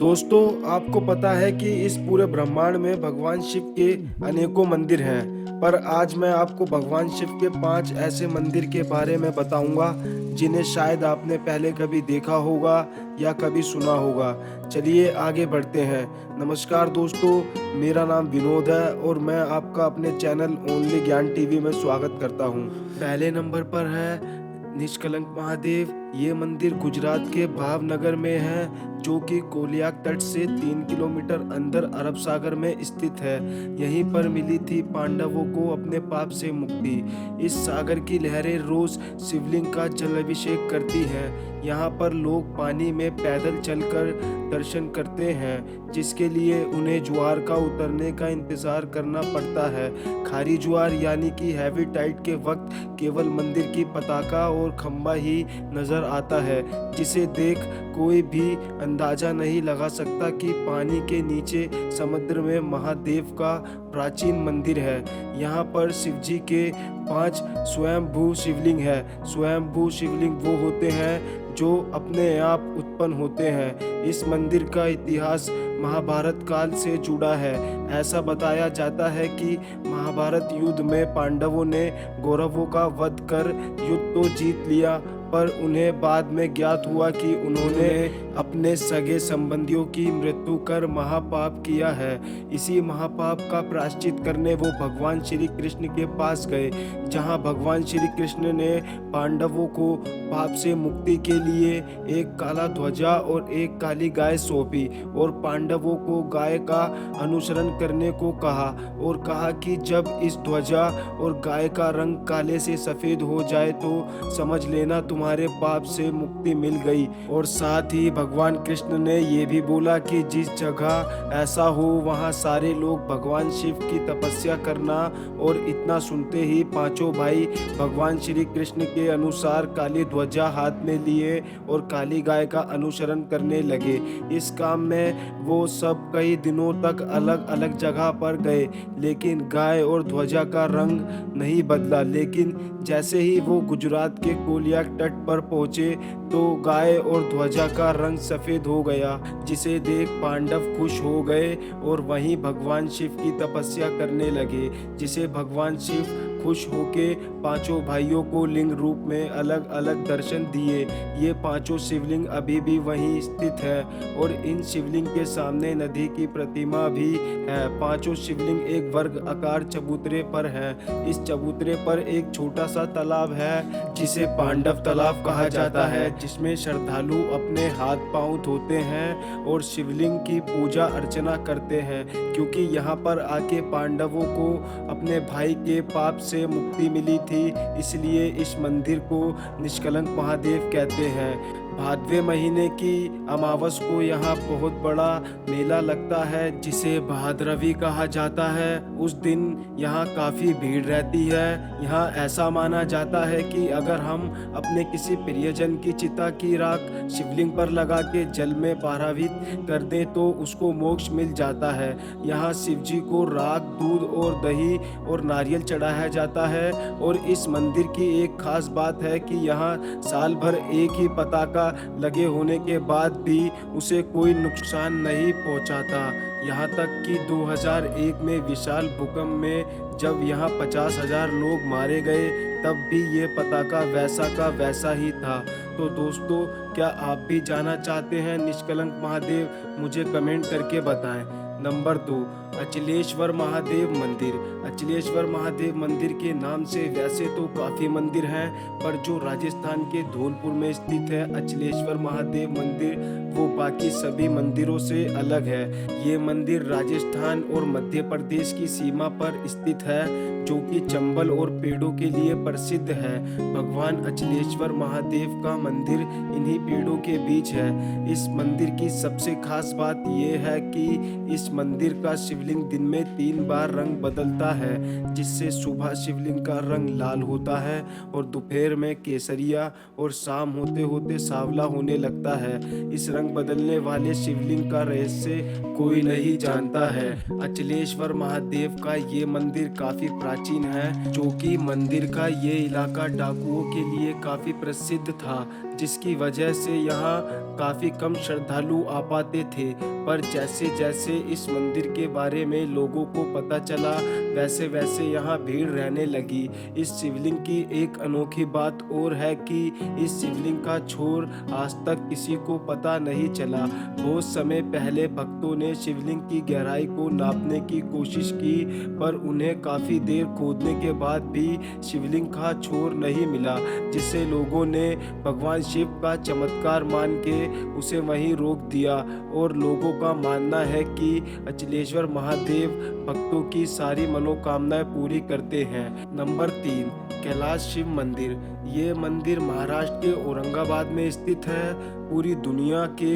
दोस्तों, आपको पता है कि इस पूरे ब्रह्मांड में भगवान शिव के अनेकों मंदिर हैं, पर आज मैं आपको भगवान शिव के 5 ऐसे मंदिर के बारे में बताऊंगा, जिन्हें शायद आपने पहले कभी देखा होगा या कभी सुना होगा। चलिए आगे बढ़ते हैं। नमस्कार दोस्तों, मेरा नाम विनोद है और मैं आपका अपने चैनल ओनली ज्ञान टीवी में स्वागत करता हूं। पहले नंबर पर है निष्कलंक महादेव। ये मंदिर गुजरात के भावनगर में है, जो कि कोलियाक तट से 3 किलोमीटर अंदर अरब सागर में स्थित है। यहीं पर मिली थी पांडवों को अपने पाप से मुक्ति। इस सागर की लहरें रोज शिवलिंग का जल अभिषेक करती हैं। यहाँ पर लोग पानी में पैदल चलकर दर्शन करते हैं, जिसके लिए उन्हें ज्वार का उतरने का इंतजार करना पड़ता है। खारी ज्वार यानी कि हैवी टाइड के वक्त केवल मंदिर की पताका और खंबा ही नजर आता है, जिसे देख कोई भी अंदाजा नहीं लगा सकता कि पानी के नीचे समुद्र में महादेव का प्राचीन मंदिर है। यहाँ पर शिवजी के 5 स्वयंभू शिवलिंग है। स्वयंभू शिवलिंग वो होते हैं जो अपने आप उत्पन्न होते हैं। इस मंदिर का इतिहास महाभारत काल से जुड़ा है। ऐसा बताया जाता है कि महाभारत युद्ध में पांडवों ने कौरवों का वध कर युद्ध तो जीत लिया, पर उन्हें बाद में ज्ञात हुआ कि उन्होंने अपने सगे संबंधियों की मृत्यु कर महापाप किया है। इसी महापाप का प्रायश्चित करने वो भगवान श्री कृष्ण के पास गए, जहां भगवान श्री कृष्ण ने पांडवों को पाप से मुक्ति के लिए एक काला ध्वजा और एक काली गाय सौंपी और पांडवों को गाय का अनुसरण करने को कहा और कहा कि जब इस ध्वजा और गाय का रंग काले से सफेद हो जाए तो समझ लेना तुम्हारे पाप से मुक्ति मिल गई। और साथ ही भगवान कृष्ण ने ये भी बोला कि जिस जगह ऐसा हो वहाँ सारे लोग भगवान शिव की तपस्या करना। और इतना सुनते ही पांचों भाई भगवान श्री कृष्ण के अनुसार काली ध्वजा हाथ में लिए और काली गाय का अनुसरण करने लगे। इस काम में वो सब कई दिनों तक अलग अलग जगह पर गए, लेकिन गाय और ध्वजा का रंग नहीं बदला। लेकिन जैसे ही वो गुजरात के कोलियाक तट पर पहुंचे तो गाय और ध्वजा का रंग सफेद हो गया, जिसे देख पांडव खुश हो गए और वहीं भगवान शिव की तपस्या करने लगे। जिसे भगवान शिव खुश होके पांचों भाइयों को लिंग रूप में अलग अलग दर्शन दिए। ये पांचों शिवलिंग अभी भी वहीं स्थित है और इन शिवलिंग के सामने नदी की प्रतिमा भी है। पांचों शिवलिंग एक वर्ग आकार चबूतरे पर है। इस चबूतरे पर एक छोटा सा तालाब है, जिसे पांडव तालाब कहा जाता है, जिसमें श्रद्धालु अपने हाथ पांव धोते हैं और शिवलिंग की पूजा अर्चना करते हैं, क्योंकि यहाँ पर आके पांडवों को अपने भाई के पाप से मुक्ति मिली थी। इसलिए इस मंदिर को निष्कलंक महादेव कहते हैं। भादवे महीने की अमावस को यहाँ बहुत बड़ा मेला लगता है, जिसे भाद्रवी कहा जाता है। उस दिन यहाँ काफ़ी भीड़ रहती है। यहाँ ऐसा माना जाता है कि अगर हम अपने किसी प्रियजन की चिता की राख शिवलिंग पर लगा के जल में पारावित कर दें तो उसको मोक्ष मिल जाता है। यहाँ शिवजी को राख, दूध और दही और नारियल चढ़ाया जाता है। और इस मंदिर की एक खास बात है कि यहाँ साल भर एक ही पताका लगे होने के बाद भी उसे कोई नुकसान नहीं पहुंचाता। यहाँ तक कि 2001 में विशाल भूकंप में जब यहाँ 50,000 लोग मारे गए, तब भी ये पताका वैसा का वैसा ही था। तो दोस्तों, क्या आप भी जाना चाहते हैं निष्कलंक महादेव? मुझे कमेंट करके बताएं। नंबर 2, अचलेश्वर महादेव मंदिर। अचलेश्वर महादेव मंदिर के नाम से वैसे तो काफ़ी मंदिर हैं, पर जो राजस्थान के धौलपुर में स्थित है अचलेश्वर महादेव मंदिर, वो बाकी सभी मंदिरों से अलग है। ये मंदिर राजस्थान और मध्य प्रदेश की सीमा पर स्थित है, जो कि चंबल और पेड़ों के लिए प्रसिद्ध है। भगवान अचलेश्वर महादेव का मंदिर इन्हीं पेड़ों के बीच है। इस मंदिर की सबसे खास बात यह है कि इस मंदिर का शिवलिंग दिन में 3 बार रंग बदलता है, जिससे सुबह शिवलिंग का रंग लाल होता है और दोपहर में केसरिया और शाम होते होते सांवला होने लगता है। इस रंग बदलने वाले शिवलिंग का रहस्य कोई नहीं जानता है। अचलेश्वर महादेव का ये मंदिर काफी प्राचीन है, जो कि मंदिर का ये इलाका डाकुओं के लिए काफी प्रसिद्ध था। जिसकी वजह से यहाँ काफ़ी कम श्रद्धालु आ पाते थे। पर जैसे जैसे इस मंदिर के बारे में लोगों को पता चला, वैसे वैसे यहाँ भीड़ रहने लगी। इस शिवलिंग की एक अनोखी बात और है कि इस शिवलिंग का छोर आज तक किसी को पता नहीं चला। बहुत समय पहले भक्तों ने शिवलिंग की गहराई को नापने की कोशिश की, पर उन्हें काफ़ी देर खोदने के बाद भी शिवलिंग का छोर नहीं मिला, जिससे लोगों ने भगवान शिव का चमत्कार मान के उसे वहीं रोक दिया। और लोगों का मानना है कि अचलेश्वर महादेव भक्तों की सारी मनोकामनाएं पूरी करते हैं। नंबर 3, कैलाश शिव मंदिर। ये मंदिर महाराष्ट्र के औरंगाबाद में स्थित है। पूरी दुनिया के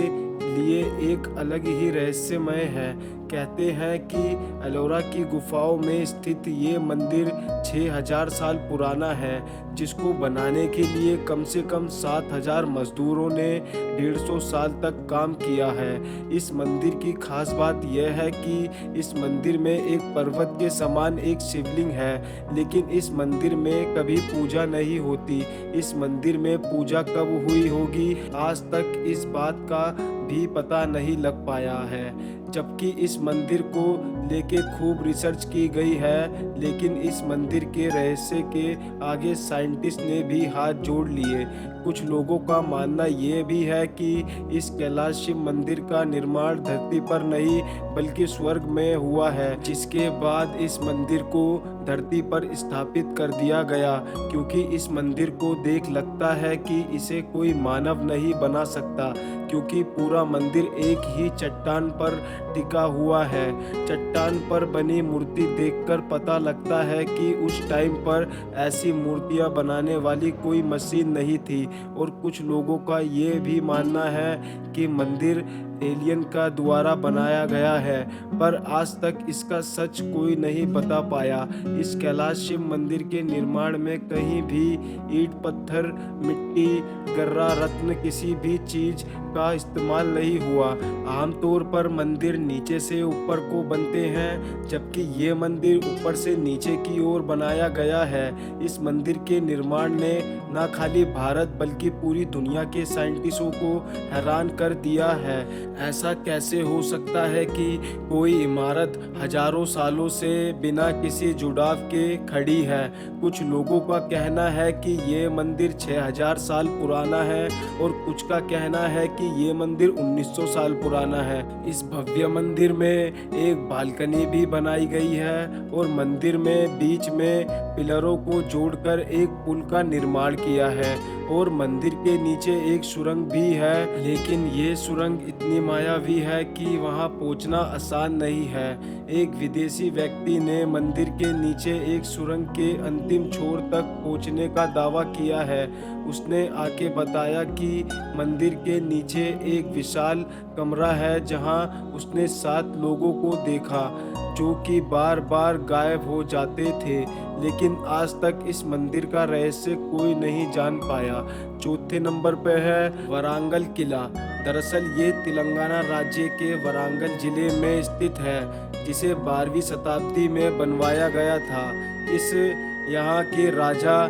लिए एक अलग ही रहस्यमय है। कहते हैं कि एलोरा की गुफाओं में स्थित ये मंदिर 6000 साल पुराना है, जिसको बनाने के लिए कम से कम 7000 मजदूरों ने 150 साल तक काम किया है। इस मंदिर की खास बात यह है कि इस मंदिर में एक पर्वत के समान एक शिवलिंग है, लेकिन इस मंदिर में कभी पूजा नहीं होती। इस मंदिर में पूजा कब हुई होगी, आज तक इस बात का भी पता नहीं लग पाया है। जबकि इस मंदिर को लेके खूब रिसर्च की गई है, लेकिन इस मंदिर के रहस्य के आगे साइंटिस्ट ने भी हाथ जोड़ लिए। कुछ लोगों का मानना ये भी है कि इस कैलाश शिव मंदिर का निर्माण धरती पर नहीं बल्कि स्वर्ग में हुआ है, जिसके बाद इस मंदिर को धरती पर स्थापित कर दिया गया, क्योंकि इस मंदिर को देख लगता है कि इसे कोई मानव नहीं बना सकता, क्योंकि पूरा मंदिर एक ही चट्टान पर टिका हुआ है। चट्टान पर बनी मूर्ति देखकर पता लगता है कि उस टाइम पर ऐसी मूर्तियां बनाने वाली कोई मशीन नहीं थी। और कुछ लोगों का ये भी मानना है कि मंदिर एलियन का द्वारा बनाया गया है, पर आज तक इसका सच कोई नहीं बता पाया। इस कैलाश शिव मंदिर के निर्माण में कहीं भी ईंट, पत्थर, मिट्टी, गर्रा, रत्न किसी भी चीज का इस्तेमाल नहीं हुआ। आमतौर पर मंदिर नीचे से ऊपर को बनते हैं, जबकि ये मंदिर ऊपर से नीचे की ओर बनाया गया है। इस मंदिर के निर्माण ने न खाली भारत बल्कि पूरी दुनिया के साइंटिस्टों को हैरान कर दिया है। ऐसा कैसे हो सकता है कि कोई इमारत हजारों सालों से बिना किसी जुड़ाव के खड़ी है। कुछ लोगों का कहना है कि ये मंदिर 6000 साल पुराना है, और कुछ का कहना है कि ये मंदिर 1900 साल पुराना है। इस भव्य मंदिर में एक बालकनी भी बनाई गई है, और मंदिर में बीच में पिलरों को जोड़कर एक पुल का निर्माण किया है, और मंदिर के नीचे एक सुरंग भी है, लेकिन ये सुरंग इतनी मायावी है कि वहां पहुंचना आसान नहीं है। एक विदेशी व्यक्ति ने मंदिर के नीचे एक सुरंग के अंतिम छोर तक पहुंचने का दावा किया है। उसने आके बताया कि मंदिर के नीचे एक विशाल कमरा है, जहां उसने 7 लोगों को देखा जो कि बार बार गायब हो जाते थे, लेकिन आज तक इस मंदिर का रहस्य कोई नहीं जान पाया। चौथे नंबर पे है वारंगल किला। दरअसल ये तेलंगाना राज्य के वारंगल जिले में स्थित है, जिसे 12वीं शताब्दी में बनवाया गया था। इस यहाँ के राजा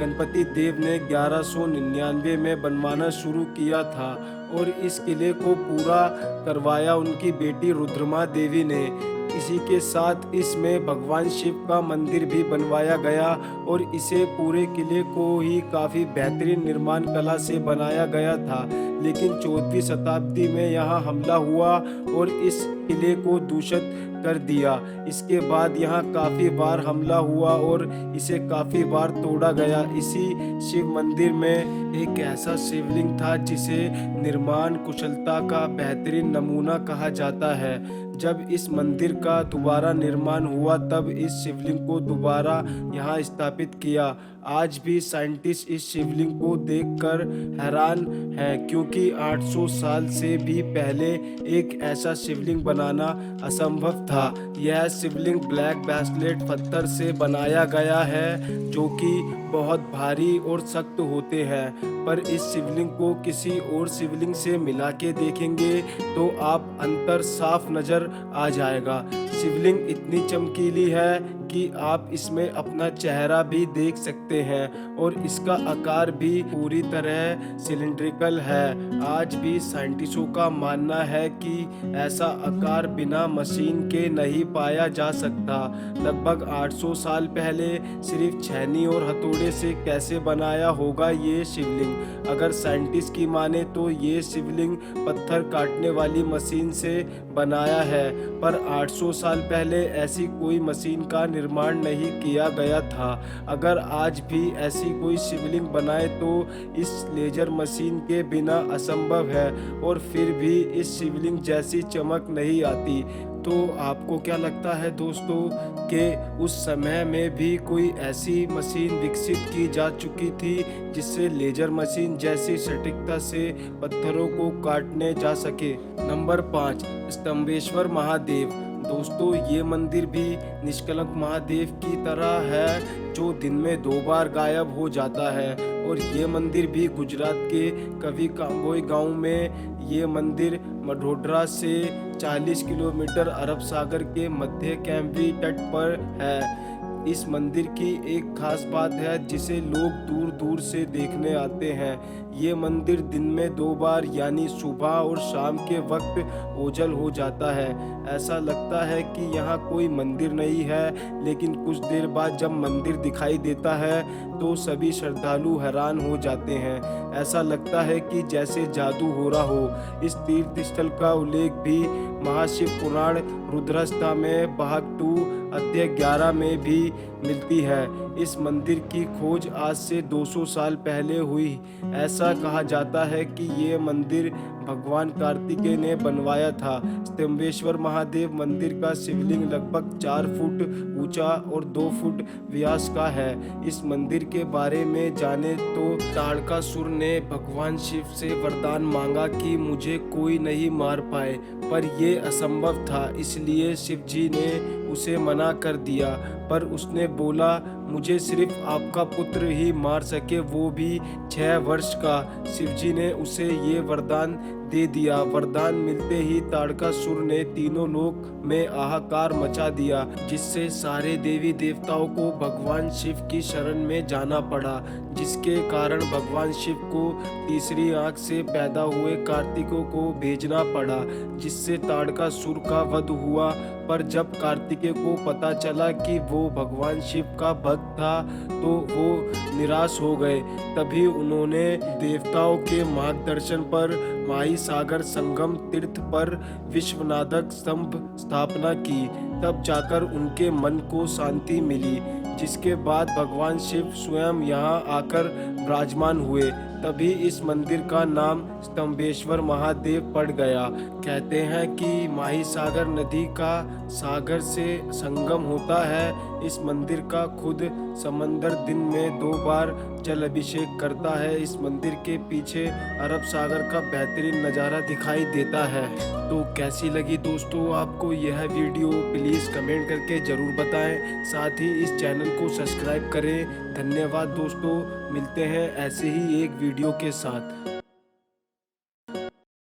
गणपति देव ने 1199 में बनवाना शुरू किया था, और इस किले को पूरा करवाया उनकी बेटी रुद्रमा देवी ने। इसी के साथ इसमें भगवान शिव का मंदिर भी बनवाया गया, और इसे पूरे किले को ही काफ़ी बेहतरीन निर्माण कला से बनाया गया था। लेकिन 14वीं शताब्दी में यहाँ हमला हुआ और इस किले को दूषित कर दिया। इसके बाद यहाँ काफ़ी बार हमला हुआ और इसे काफ़ी बार तोड़ा गया। इसी शिव मंदिर में एक ऐसा शिवलिंग था जिसे निर्माण कुशलता का बेहतरीन नमूना कहा जाता है। जब इस मंदिर का दोबारा निर्माण हुआ तब इस शिवलिंग को दोबारा यहाँ स्थापित किया। आज भी साइंटिस्ट इस शिवलिंग को देखकर हैरान है, क्योंकि 800 साल से भी पहले एक ऐसा शिवलिंग बनाना असंभव था। यह शिवलिंग ब्लैक बेसलेट पत्थर से बनाया गया है, जो कि बहुत भारी और सख्त होते हैं। पर इस शिवलिंग को किसी और शिवलिंग से मिला के देखेंगे तो आप अंतर साफ नजर आ जाएगा। शिवलिंग इतनी चमकीली है कि आप इसमें अपना चेहरा भी देख सकते हैं और इसका आकार भी पूरी तरह सिलिंड्रिकल है। आज भी साइंटिस्टों का मानना है कि ऐसा आकार बिना मशीन के नहीं पाया जा सकता। लगभग 800 साल पहले सिर्फ छेनी और हथौड़े से कैसे बनाया होगा ये शिवलिंग। अगर साइंटिस्ट की माने तो ये शिवलिंग पत्थर काटने वाली मशीन से बनाया है, पर 800 साल पहले ऐसी कोई मशीन का निर्माण नहीं किया गया था। अगर आज भी ऐसी कोई शिवलिंग बनाए तो इस लेजर मशीन के बिना असंभव है, और फिर भी इस शिवलिंग जैसी चमक नहीं आती। तो आपको क्या लगता है दोस्तों कि उस समय में भी कोई ऐसी मशीन विकसित की जा चुकी थी जिससे लेजर मशीन जैसी सटीकता से पत्थरों को काटने जा सके? नंबर 5, स्तंभेश्वर महादेव। दोस्तों, ये मंदिर भी निष्कलंक महादेव की तरह है जो दिन में 2 बार गायब हो जाता है। और ये मंदिर भी गुजरात के कवि कांबोई गांव में ये मंदिर मढोडरा से 40 किलोमीटर अरब सागर के मध्य कैम्पी तट पर है। इस मंदिर की एक खास बात है जिसे लोग दूर दूर से देखने आते हैं। ये मंदिर दिन में 2 बार यानी सुबह और शाम के वक्त ओझल हो जाता है। ऐसा लगता है कि यहाँ कोई मंदिर नहीं है, लेकिन कुछ देर बाद जब मंदिर दिखाई देता है तो सभी श्रद्धालु हैरान हो जाते हैं। ऐसा लगता है कि जैसे जादू हो रहा हो। इस तीर्थ स्थल का उल्लेख भी महाशिव पुराण रुद्रस्था में भाग 2 अध्याय 11 में भी मिलती है। इस मंदिर की खोज आज से 200 साल पहले हुई। ऐसा कहा जाता है कि ये मंदिर भगवान कार्तिकेय ने बनवाया था। स्तंभेश्वर महादेव मंदिर का शिवलिंग लगभग 4 फुट ऊंचा और 2 फुट व्यास का है। इस मंदिर के बारे में जाने तो ताड़कासुर ने भगवान शिव से वरदान मांगा कि मुझे कोई नहीं मार पाए, पर यह असंभव था, इसलिए शिव जी ने उसे मना कर दिया। पर उसने बोला, मुझे सिर्फ आपका पुत्र ही मार सके, वो भी 6 वर्ष का। शिवजी ने उसे ये वरदान दे दिया। वरदान मिलते ही ताड़कासुर ने तीनों लोक में हाहाकार मचा दिया, जिससे सारे देवी देवताओं को भगवान शिव की शरण में जाना पड़ा, जिसके कारण भगवान शिव को तीसरी आंख से पैदा हुए कार्तिकों को भेजना पड़ा, जिससे ताड़कासुर का वध हुआ। पर जब कार्तिकेय को पता चला कि वो भगवान शिव का भक्त था तो वो निराश हो गए। तभी उन्होंने देवताओं के मार्गदर्शन पर माही सागर संगम तीर्थ पर विश्वनाथक स्तंभ स्थापना की। तब जाकर उनके मन को शांति मिली, जिसके बाद भगवान शिव स्वयं यहाँ आकर विराजमान हुए। तभी इस मंदिर का नाम स्तंभेश्वर महादेव पड़ गया। कहते हैं कि माही सागर नदी का सागर से संगम होता है। इस मंदिर का खुद समंदर दिन में 2 बार जल अभिषेक करता है। इस मंदिर के पीछे अरब सागर का बेहतरीन नज़ारा दिखाई देता है। तो कैसी लगी दोस्तों आपको यह वीडियो? प्लीज़ कमेंट करके ज़रूर बताएं। साथ ही इस चैनल को सब्सक्राइब करें। धन्यवाद दोस्तों, मिलते हैं ऐसे ही एक वीडियो के साथ।